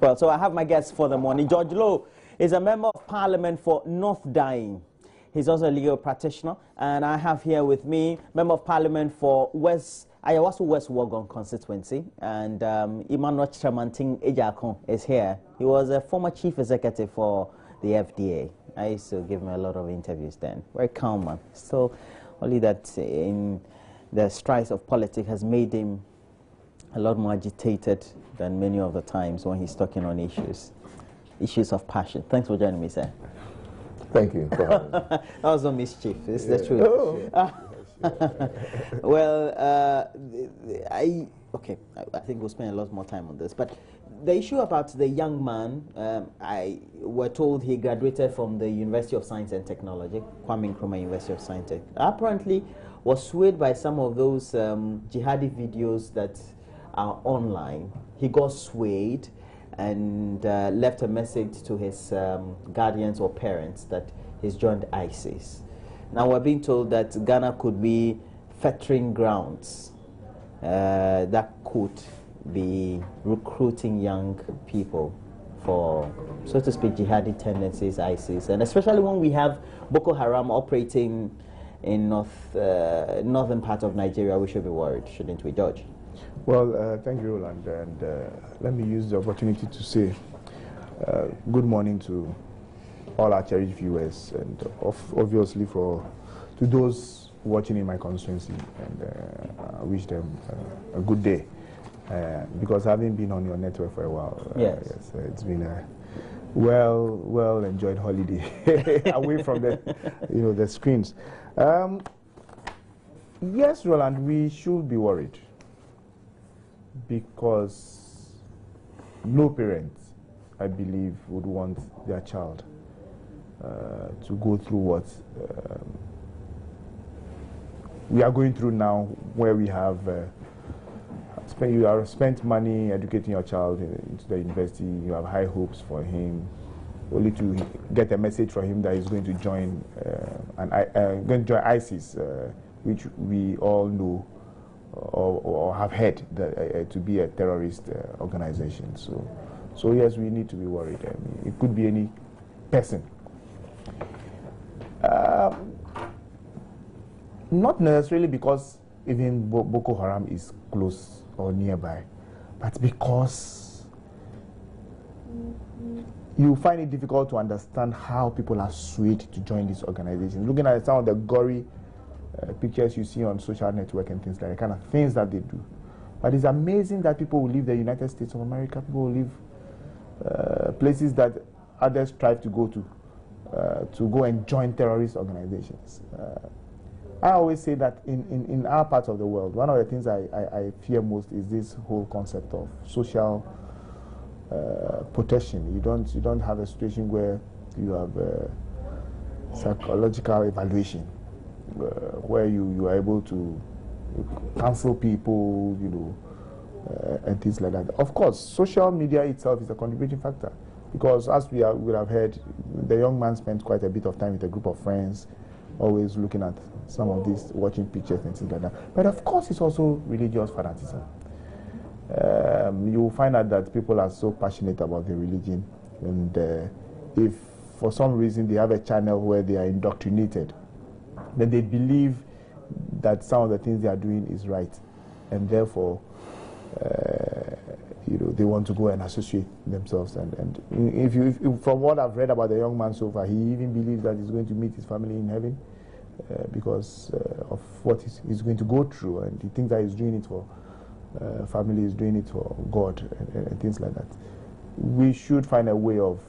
Well, so I have my guest for the morning. George Low is a member of parliament for North Dying. He's also a legal practitioner. And I have here with me member of parliament for Ayawaso West Wuogon constituency. And Emmanuel Tremantin Ejakon is here. He was a former chief executive for the FDA. I used to give him a lot of interviews then. Very calm man. Still, only that in the strife of politics has made him a lot more agitated than many of the times when he's talking on issues of passion. Thanks for joining me, sir. Thank you for having me. That was no mischief, it's the truth. Oh. Well, I think we'll spend a lot more time on this, but the issue about the young man, we're told he graduated from the University of Science and Technology, Kwame Nkrumah University of Science and Technology, apparently was swayed by some of those jihadi videos that are online. He got swayed and left a message to his guardians or parents that he's joined ISIS. Now we're being told that Ghana could be fettering grounds that could be recruiting young people for, so to speak, jihadi tendencies, ISIS, and especially when we have Boko Haram operating in northern part of Nigeria, we should be worried, shouldn't we, George? Well, thank you, Roland, and let me use the opportunity to say good morning to all our cherished viewers, and obviously to those watching in my constituency, and I wish them a good day, because having been on your network for a while, yes, it's been a well enjoyed holiday away from the screens. Yes, Roland, we should be worried, because no parent, I believe, would want their child to go through what we are going through now, where we have spent money educating your child into the university. You have high hopes for him, only to get a message from him that he's going to join ISIS, which we all know or have heard that, to be a terrorist organization. So yes, we need to be worried. I mean, it could be any person. Not necessarily because even Boko Haram is close or nearby, but because you find it difficult to understand how people are swayed to join these organizations. Looking at some of the gory pictures you see on social network and things like that, kind of things that they do. But it's amazing that people will leave the United States of America, people will leave places that others strive to go and join terrorist organizations. I always say that in our part of the world, one of the things I fear most is this whole concept of social protection. You don't have a situation where you have psychological evaluation, where you are able to counsel people, and things like that. Of course, social media itself is a contributing factor, because as we have heard, the young man spent quite a bit of time with a group of friends, always looking at some of these, watching pictures and things like that. But of course, it's also religious fanaticism. You will find out that people are so passionate about their religion, and if for some reason they have a channel where they are indoctrinated, then they believe that some of the things they are doing is right, and therefore they want to go and associate themselves. And if from what I've read about the young man so far, he even believes that he's going to meet his family in heaven because of what he's going to go through, and he thinks that he's doing it for family, he's doing it for God, and things like that. We should find a way of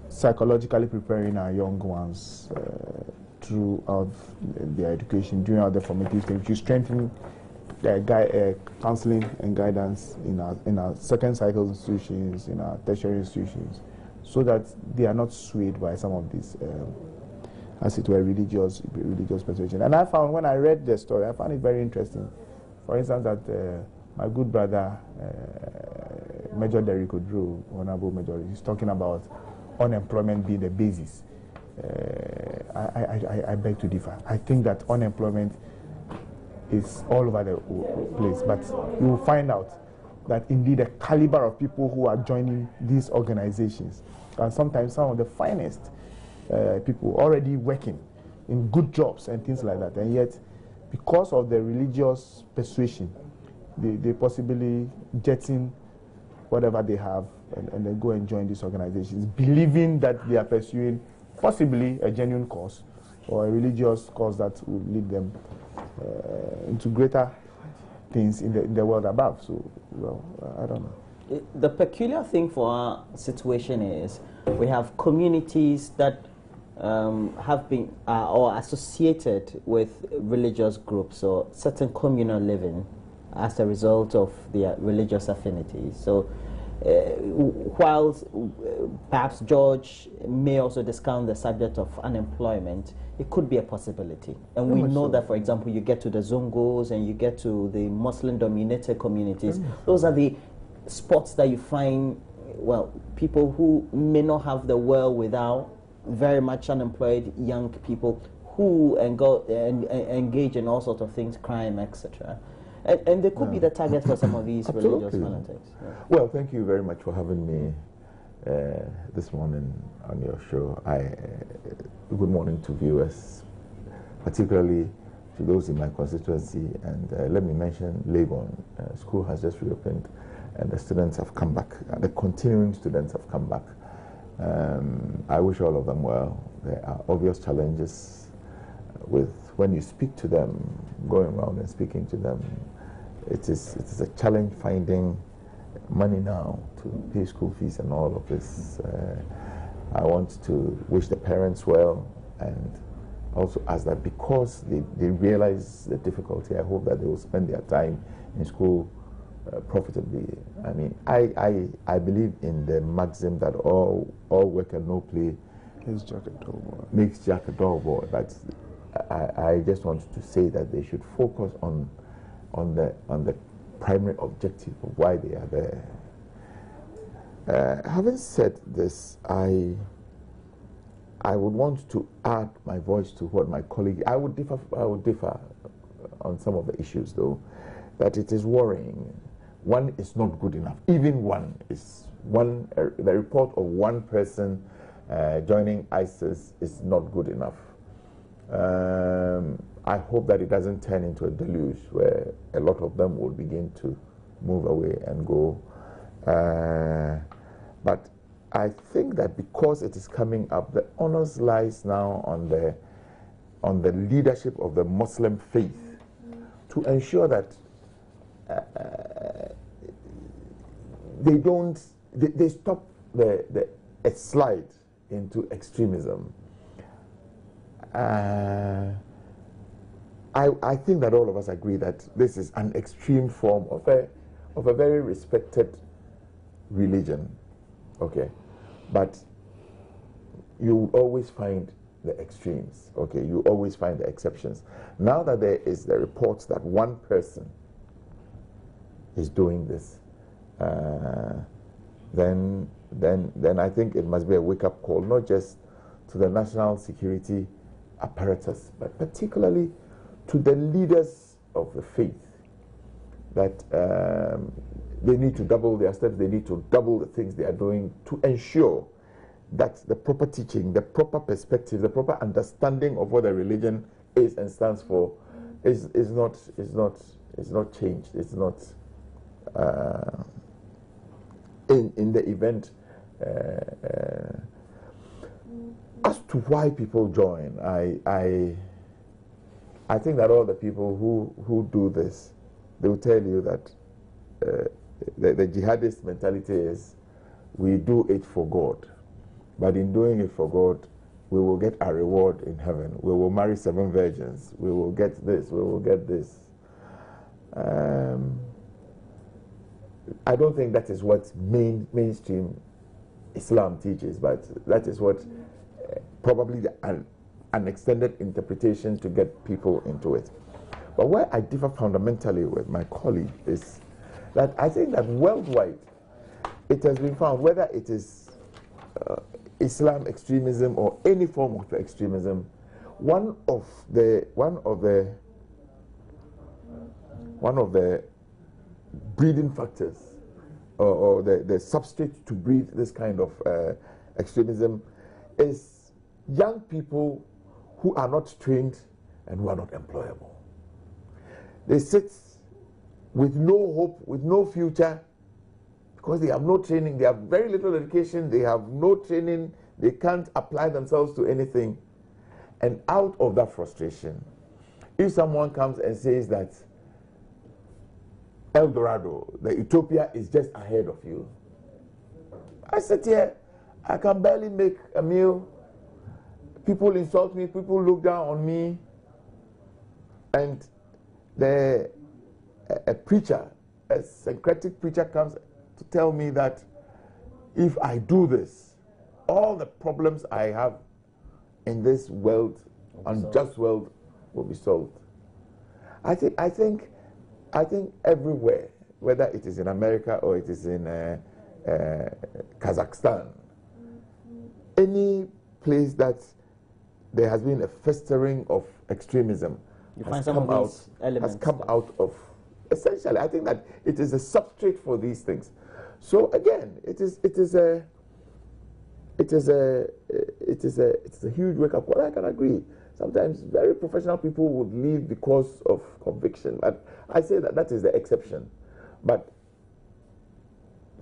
psychologically preparing our young ones throughout their education, during the formative stage, to strengthen counseling and guidance in our second cycle institutions, in our tertiary institutions, so that they are not swayed by some of these, as it were, religious persuasion. And I found, when I read the story, I found it very interesting. For instance, that my good brother, Major Derrick Odro, Honorable Major, is talking about unemployment being the basis. I beg to differ. I think that unemployment is all over the place, but you will find out that indeed the caliber of people who are joining these organizations, and sometimes some of the finest people already working in good jobs and things like that, and yet because of the religious persuasion, they possibly jettison whatever they have and they go and join these organizations, believing that they are pursuing possibly a genuine cause or a religious cause that will lead them into greater things in the world above. So, well, I don't know. The peculiar thing for our situation is we have communities that have been or associated with religious groups or certain communal living as a result of their religious affinities. So whilst perhaps George may also discount the subject of unemployment, it could be a possibility. And we know that, for example, you get to the Zongos and you get to the Muslim-dominated communities. Those are the spots that you find, well, people who may not have the wherewithal, very much unemployed young people who engage in all sorts of things, crime, etc. And they could be the target for some of these religious fanatics. Yeah. Well, thank you very much for having me this morning on your show. Good morning to viewers, particularly to those in my constituency. And let me mention Legon. School has just reopened and the students have come back. The continuing students have come back. I wish all of them well. There are obvious challenges with when you speak to them, going around and speaking to them. It is a challenge finding money now to pay school fees and all of this. I want to wish the parents well and also ask that because they realize the difficulty, I hope that they will spend their time in school profitably. I mean, I believe in the maxim that all work and no play makes Jack a dull boy. But I just wanted to say that they should focus on the primary objective of why they are there. Having said this, I would want to add my voice to what my colleague. I would differ on some of the issues, though, that it is worrying. One is not good enough. Even one is one. The report of one person joining ISIS is not good enough. I hope that it doesn't turn into a deluge where a lot of them will begin to move away and go. But I think that because it is coming up, the onus lies now on the leadership of the Muslim faith to ensure that they stop a slide into extremism. I think that all of us agree that this is an extreme form of a very respected religion, okay? But you always find the extremes, okay? You always find the exceptions. Now that there is the reports that one person is doing this, then I think it must be a wake-up call, not just to the national security apparatus, but particularly to the leaders of the faith, that they need to double their steps, they need to double the things they are doing to ensure that the proper teaching, the proper perspective, the proper understanding of what a religion is and stands for is not changed. It's not in the event. As to why people join, I think that all the people who do this, they will tell you that the jihadist mentality is we do it for God, but in doing it for God, we will get a reward in heaven. We will marry 7 virgins. We will get this. We will get this. I don't think that is what mainstream Islam teaches, but that is what probably an extended interpretation to get people into it. But where I differ fundamentally with my colleague is that I think that worldwide it has been found, whether it is Islam extremism or any form of extremism, one of the breeding factors or the substrate to breed this kind of extremism is young people who are not trained and who are not employable. They sit with no hope, with no future, because they have no training, they have very little education, they have no training, they can't apply themselves to anything. And out of that frustration, if someone comes and says that El Dorado, the utopia is just ahead of you, I sit here, I can barely make a meal, people insult me, people look down on me, and a preacher, a syncretic preacher comes to tell me that if I do this, all the problems I have in this world, unjust world, will be solved. I think everywhere, whether it is in America or it is in Kazakhstan, any place that there has been a festering of extremism has come out of, essentially, I think that it is a substrate for these things. So again, it is a huge wake-up call. I can agree. Sometimes very professional people would leave because of conviction. But I say that is the exception. But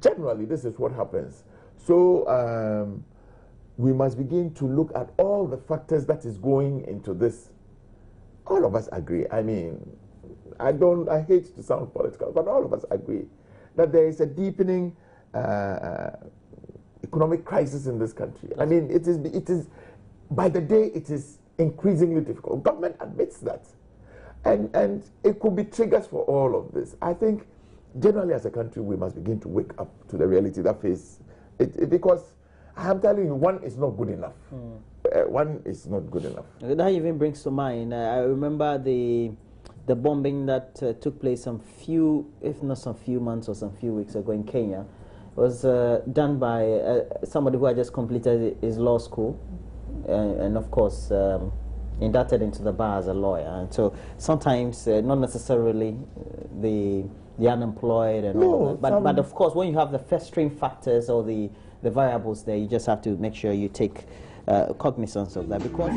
generally, this is what happens. So we must begin to look at all the factors that is going into this. All of us agree. I mean, I hate to sound political, but all of us agree that there is a deepening economic crisis in this country. I mean, it is by the day it is increasingly difficult. Government admits that, and it could be triggers for all of this. I think generally as a country we must begin to wake up to the reality that face it, because I am telling you, one is not good enough. One is not good enough. That even brings to mind, I remember the bombing that took place some few months or some few weeks ago in Kenya. It was done by somebody who had just completed his law school, and of course inducted into the bar as a lawyer. And so sometimes not necessarily the unemployed and all that, but of course when you have the festering factors or the variables there, you just have to make sure you take cognizance of that, because